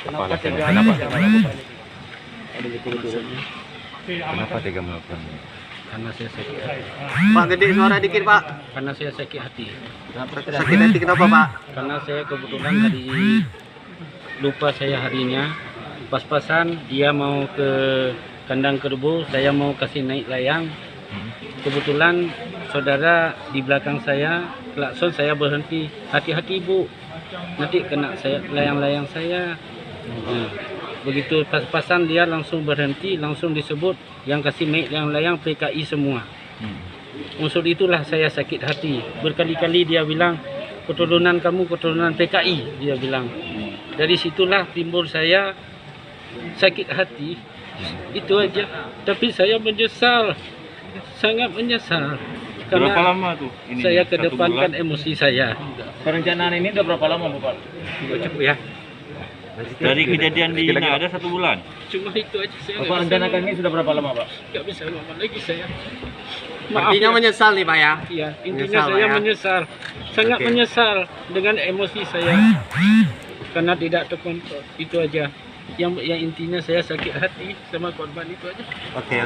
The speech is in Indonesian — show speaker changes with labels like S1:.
S1: Kenapa tega melakukan ini?
S2: Karena saya sakit hati.
S3: Pak, gede suara dikit, Pak.
S2: Karena saya sakit hati.
S3: Sakit hati kenapa, Pak?
S2: Karena saya kebetulan hari lupa saya harinya. Pas-pasan dia mau ke kandang kerbau, saya mau kasih naik layang. Kebetulan saudara di belakang saya klakson, saya berhenti. Hati-hati Bu, nanti kena saya layang-layang saya. Nah, begitu pas-pasan dia langsung berhenti, langsung disebut yang kasih naik layang-layang PKI semua. Unsur itulah saya sakit hati. Berkali-kali dia bilang keturunan kamu keturunan PKI, dia bilang. Dari situlah timbul saya sakit hati. Itu aja. Tapi saya menyesal, sangat menyesal.
S1: Berapa
S2: Karena
S1: lama tuh ini?
S2: saya
S1: 1
S2: kedepankan
S1: bulan?
S2: emosi saya.
S4: Perencanaan ini udah berapa lama, Bapak?
S2: Cukup ya.
S1: Dari kejadian di ini ada 1 bulan.
S2: Cuma itu aja saya.
S4: Bapak rencanakan ini sudah berapa lama, Pak?
S2: Nggak bisa ngomong lagi saya. Maaf
S3: Intinya
S2: ya.
S3: menyesal nih, Pak ya.
S2: Iya, intinya
S3: Menyesal,
S2: saya
S3: ya.
S2: menyesal, sangat
S3: Oke.
S2: menyesal dengan emosi saya karena tidak terkontrol. Itu aja. Yang intinya saya sakit hati sama korban itu aja.
S3: Oke.